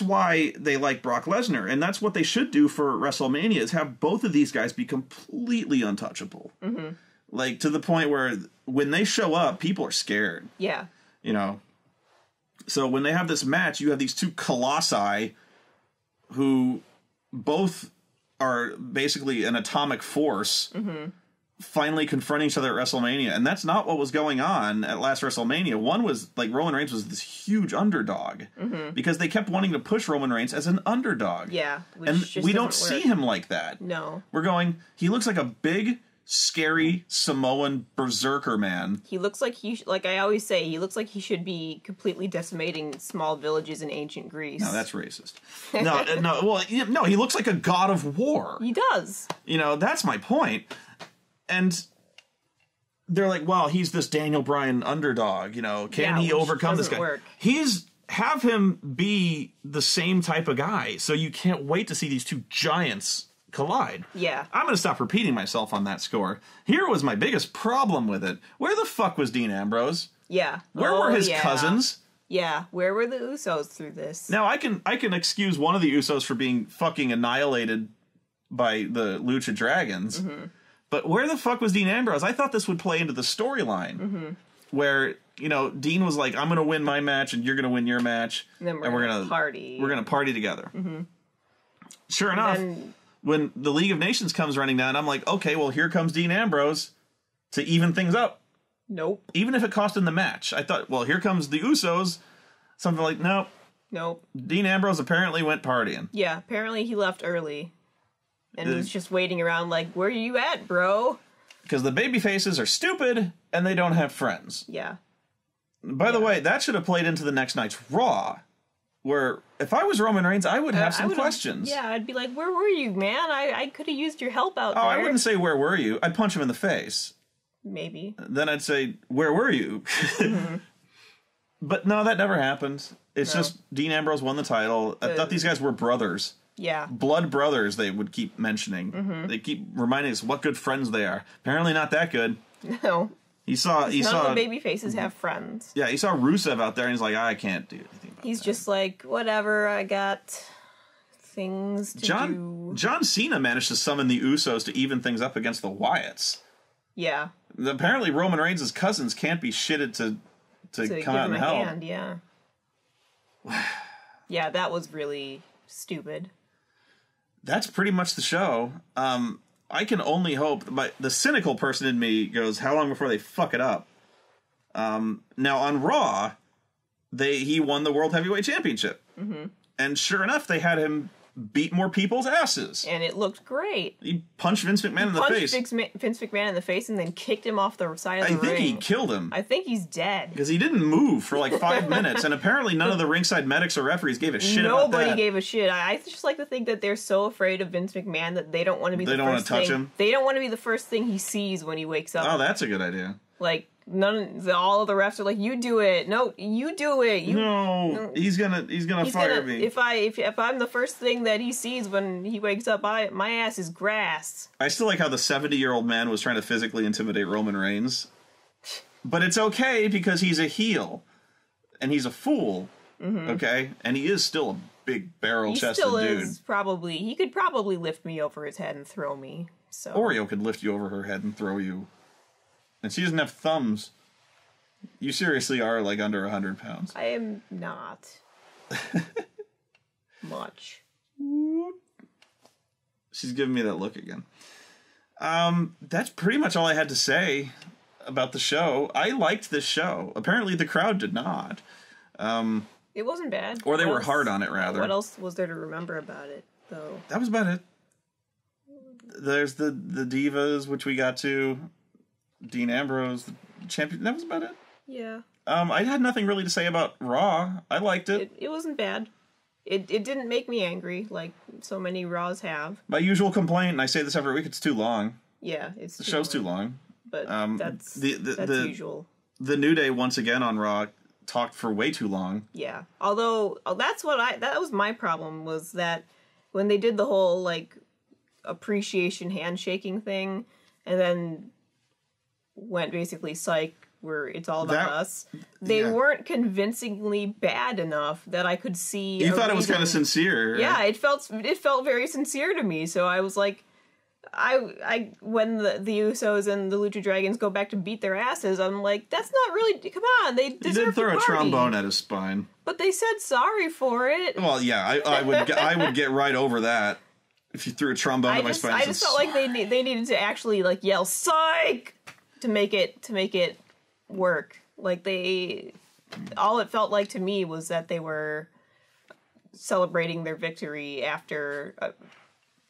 why they like Brock Lesnar, and that's what they should do for WrestleMania is have both of these guys be completely untouchable. Like, to the point where when they show up, people are scared. Yeah. You know? So when they have this match, you have these two colossi who both are basically an atomic force finally confronting each other at WrestleMania. And that's not what was going on at last WrestleMania. One was, like, Roman Reigns was this huge underdog. Because they kept wanting to push Roman Reigns as an underdog. Yeah. And we don't see him like that. No. We're going, he looks like a big... scary Samoan berserker man. He looks like like I always say, he looks like he should be completely decimating small villages in ancient Greece. No, that's racist. No, he looks like a god of war. He does. You know, that's my point. And they're like, well, he's this Daniel Bryan underdog, you know, can he overcome this guy? Work. Have him be the same type of guy, so you can't wait to see these two giants collide. Yeah. I'm going to stop repeating myself on that score. Here was my biggest problem with it. Where the fuck was Dean Ambrose? Yeah. Where were his cousins? Yeah. Where were the Usos through this? Now, I can excuse one of the Usos for being fucking annihilated by the Lucha Dragons. But where the fuck was Dean Ambrose? I thought this would play into the storyline. Where, you know, Dean was like, I'm going to win my match and you're going to win your match. And then we're going to party. We're going to party together. Sure enough... when the League of Nations comes running down, I'm like, okay, well, here comes Dean Ambrose to even things up. Nope. Even if it cost him the match. I thought, well, here comes the Usos. Something like, nope. Nope. Dean Ambrose apparently went partying. Yeah, apparently he left early. And was just waiting around like, where are you at, bro? Because the baby faces are stupid, and they don't have friends. Yeah. By the way, that should have played into the next night's Raw. Where, if I was Roman Reigns, I would have some questions. Yeah, I'd be like, where were you, man? I could have used your help out there. Oh, I wouldn't say, where were you? I'd punch him in the face. Maybe. Then I'd say, where were you? But no, that never happened. It's just Dean Ambrose won the title. I thought these guys were brothers. Yeah. Blood brothers, they would keep mentioning. They keep reminding us what good friends they are. Apparently not that good. No. None of the baby faces have friends. Yeah, he saw Rusev out there and he's like, I can't do anything about He's that. just like, whatever, I got things to do. John Cena managed to summon the Usos to even things up against the Wyatts. Yeah. Apparently Roman Reigns' cousins can't be shitted to come out and help. Hand, yeah. Yeah, that was really stupid. That's pretty much the show. I can only hope, but the cynical person in me goes, how long before they fuck it up? Now on Raw, he won the World Heavyweight Championship. Mm-hmm. And sure enough, they had him beat more people's asses. And it looked great. He punched Vince McMahon in the face. Vince McMahon in the face and then kicked him off the side of the ring. I think he killed him. I think he's dead. Because he didn't move for like 5 minutes, and apparently none of the ringside medics or referees gave a shit about that. Nobody gave a shit. I just like to think that they're so afraid of Vince McMahon that they don't want to be the first thing. They don't want to touch him? They don't want to be the first thing he sees when he wakes up. Oh, that's a good idea. Like, all of the refs are like, you do it. No, you do it. He's gonna fire me. If I'm the first thing that he sees when he wakes up, my ass is grass. I still like how the 70-year-old man was trying to physically intimidate Roman Reigns. But it's okay because he's a heel. And he's a fool. Mm-hmm. Okay? And he is still a big barrel-chested dude. He could probably lift me over his head and throw me. So Oreo could lift you over her head and throw you. And she doesn't have thumbs. You seriously are like under 100 pounds. I am not. Much. She's giving me that look again. That's pretty much all I had to say about the show. I liked this show. Apparently the crowd did not. It wasn't bad. Or they were hard on it, rather. What else was there to remember about it, though? That was about it. There's the divas, which we got to. Dean Ambrose, the champion. That was about it. Yeah. I had nothing really to say about Raw. I liked it. It wasn't bad. It didn't make me angry like so many Raws have. My usual complaint, and I say this every week, it's too long. Yeah, the show's too long. But that's usual. The New Day once again on Raw talked for way too long. Yeah. Although that was my problem, was that when they did the whole like appreciation handshaking thing and then went basically psych where it's all about us. They weren't convincingly bad enough that I could see. You thought it was kind of sincere. Right? Yeah, it felt very sincere to me. So I was like, I when the Usos and the Lucha Dragons go back to beat their asses, I'm like, that's not really. Come on, they deserve to party. He did throw a trombone at his spine, but they said sorry for it. Well, yeah, I would get right over that. If you threw a trombone at my spine, I just felt like they needed to actually like yell psych to make it work. Like all it felt like to me was that they were celebrating their victory after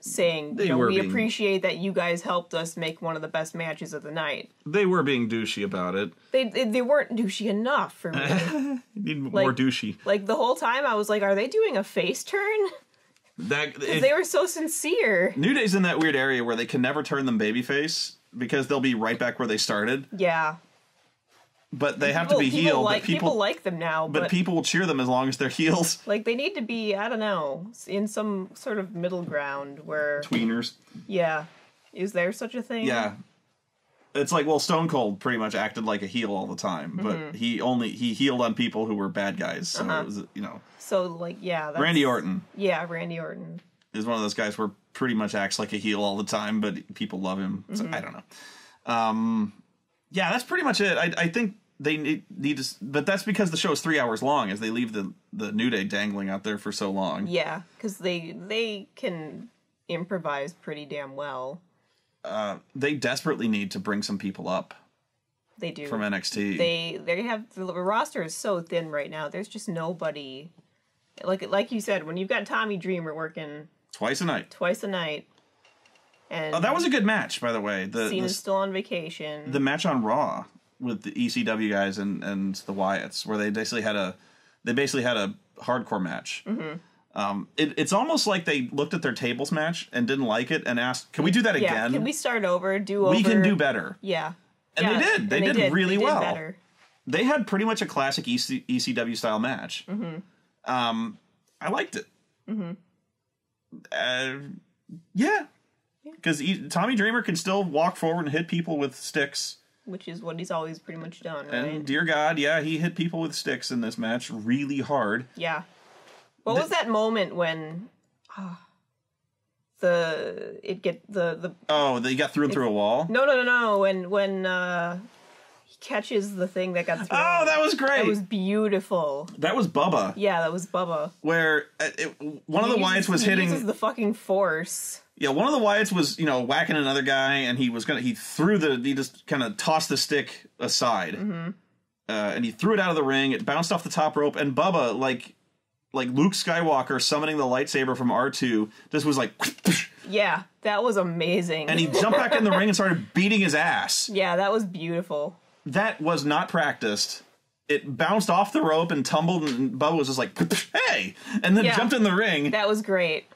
saying, we appreciate that you guys helped us make one of the best matches of the night. They were being douchey about it. They weren't douchey enough for me. Need more douchey. Like the whole time I was like, are they doing a face turn? They were so sincere. New Day's in that weird area where they can never turn them babyface because they'll be right back where they started. Yeah. But they have to be heel. People like them now. But people will cheer them as long as they're heels. Like, they need to be, I don't know, in some sort of middle ground where... Tweeners. Yeah. Is there such a thing? Yeah. It's like, well, Stone Cold pretty much acted like a heel all the time. But he healed on people who were bad guys. So, it was, So, like, yeah. Randy Orton. Yeah, Randy Orton. Is one of those guys where pretty much acts like a heel all the time, but people love him. So, I don't know. Yeah, that's pretty much it. I think they need to... But that's because the show is 3 hours long, as they leave the New Day dangling out there for so long. Yeah, because they can improvise pretty damn well. They desperately need to bring some people up. They do. From NXT. They have... The roster is so thin right now. There's just nobody... Like you said, when you've got Tommy Dreamer working... Twice a night. And that was a good match, by the way. Cena's still on vacation. The match on Raw with the ECW guys and the Wyatts, where they basically had a hardcore match. Mm-hmm. It's almost like they looked at their tables match and didn't like it and asked, "Can we do that again? Can we start over? We can do better." Yeah, and they did. They did really well. Better. They had pretty much a classic ECW style match. Mm-hmm. I liked it. Mm-hmm. Yeah. Because Tommy Dreamer can still walk forward and hit people with sticks. Which is what he's always pretty much done, right? And dear God, yeah, he hit people with sticks in this match really hard. Yeah. What was that moment when Oh, they got through a wall? No. When he catches the thing that got thrown. Oh, that was great. That was beautiful. That was Bubba. Yeah, that was Bubba. Where one of the Wyatts was hitting. He uses the fucking force. Yeah, one of the Wyatts was, whacking another guy, and he just kind of tossed the stick aside. Mm-hmm. And he threw it out of the ring. It bounced off the top rope, and Bubba, like Luke Skywalker summoning the lightsaber from R2, just was like... Yeah, that was amazing. And he jumped back in the ring and started beating his ass. Yeah, that was beautiful. That was not practiced. It bounced off the rope and tumbled, and Bubba was just like, hey! And then jumped in the ring. That was great.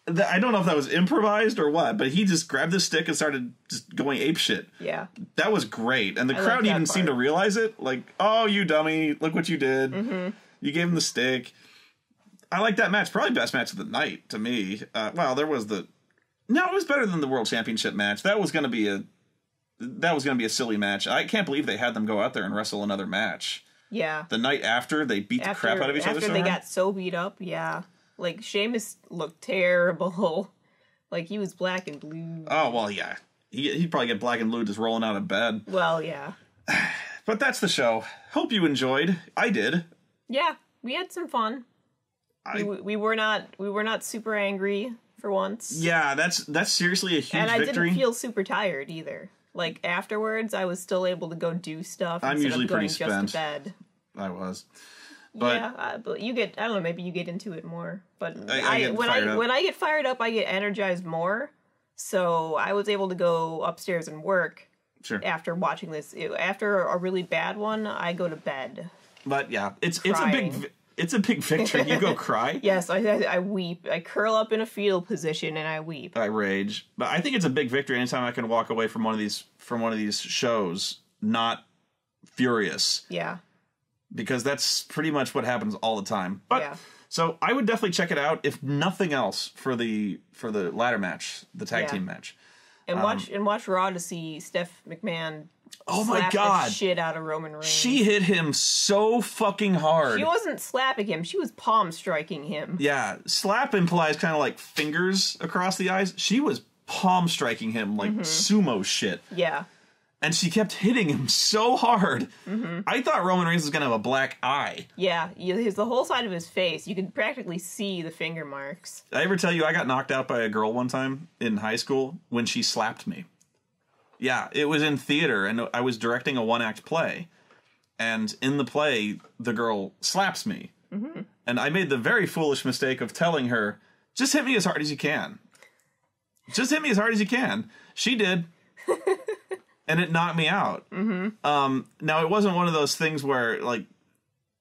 I don't know if that was improvised or what, but he just grabbed the stick and started just going apeshit. Yeah. That was great. And the crowd even seemed to realize it. Like, oh, you dummy, look what you did. Mm-hmm. You gave him the stick. I like that match. Probably best match of the night to me. There was No, it was better than the World Championship match. That was going to be a silly match. I can't believe they had them go out there and wrestle another match. Yeah. The night after, they beat the crap out of each other. After they got so beat up, yeah. Like, Sheamus looked terrible. Like, he was black and blue. Oh, well, yeah. He'd probably get black and blue just rolling out of bed. Well, yeah. But that's the show. Hope you enjoyed. I did. Yeah, we had some fun. We were not super angry for once. Yeah, that's seriously a huge victory. And I didn't feel super tired either. Like, afterwards, I was still able to go do stuff. I'm usually pretty spent. Just to bed. I was. But yeah, but you get, I don't know, maybe you get into it more. But when I get fired up, I get energized more. So I was able to go upstairs and work. Sure. After watching this. After a really bad one, I go to bed. But yeah, it's a big victory. You go cry? Yes, I weep. I curl up in a fetal position and I weep. I rage. But I think it's a big victory anytime I can walk away from one of these shows not furious. Yeah. Because that's pretty much what happens all the time. But yeah. So I would definitely check it out, if nothing else, for the ladder match, the tag team match. And watch Raw to see Steph McMahon my God, the shit out of Roman Reigns. She hit him so fucking hard. She wasn't slapping him, she was palm striking him. Yeah, slap implies kind of like fingers across the eyes. She was palm striking him like sumo shit. Yeah. And she kept hitting him so hard. Mm-hmm. I thought Roman Reigns was going to have a black eye. Yeah, the whole side of his face. You could practically see the finger marks. Did I ever tell you I got knocked out by a girl one time in high school when she slapped me? Yeah, it was in theater, and I was directing a one-act play. And in the play, the girl slaps me. Mm-hmm. And I made the very foolish mistake of telling her, just hit me as hard as you can. Just hit me as hard as you can. She did. And it knocked me out. Mm-hmm. Now, it wasn't one of those things where, like,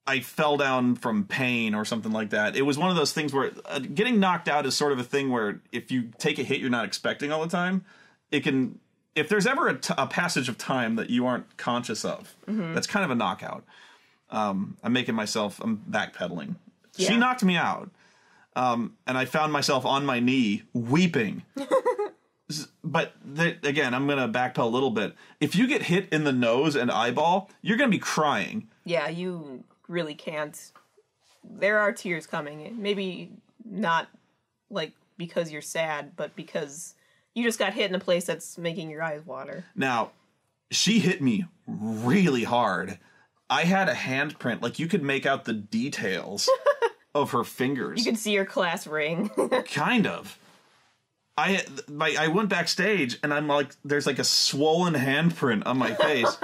I fell down from pain or something like that. It was one of those things where getting knocked out is sort of a thing where if you take a hit you're not expecting all the time, it can... If there's ever a passage of time that you aren't conscious of, that's kind of a knockout. I'm backpedaling. Yeah. She knocked me out. And I found myself on my knee, weeping. But again, I'm going to backpedal a little bit. If you get hit in the nose and eyeball, you're going to be crying. Yeah, you really can't. There are tears coming. Maybe not like because you're sad, but because you just got hit in a place that's making your eyes water. Now, she hit me really hard. I had a handprint. Like, you could make out the details of her fingers. You could see her class ring. Kind of. I went backstage, and I'm like, there's like a swollen handprint on my face.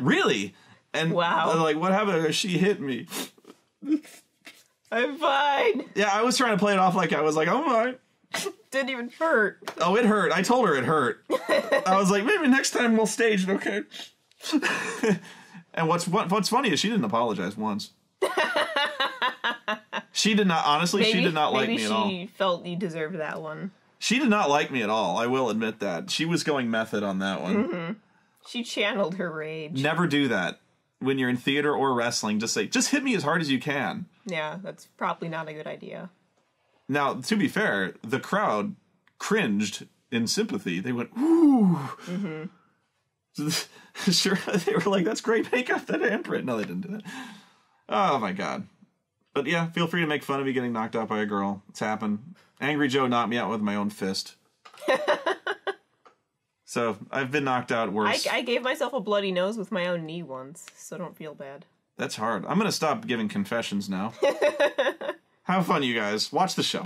Really? And wow. Like, what happened? She hit me. I'm fine. Yeah, I was trying to play it off like I was like, I'm fine. Didn't even hurt. Oh, it hurt. I told her it hurt. I was like, maybe next time we'll stage it, okay? And what's funny is she didn't apologize once. She did not, honestly, she did not like me at all. Maybe she felt you deserved that one. She did not like me at all, I will admit that. She was going method on that one. Mm-hmm. She channeled her rage. Never do that. When you're in theater or wrestling, just say, just hit me as hard as you can. Yeah, that's probably not a good idea. Now, to be fair, the crowd cringed in sympathy. They went, ooh. Mm-hmm. Sure, they were like, that's great makeup, that handprint. No, they didn't do that. Oh, my God. But yeah, feel free to make fun of me getting knocked out by a girl. It's happened. Angry Joe knocked me out with my own fist. So, I've been knocked out worse. I gave myself a bloody nose with my own knee once, so don't feel bad. That's hard. I'm going to stop giving confessions now. Have fun, you guys. Watch the show.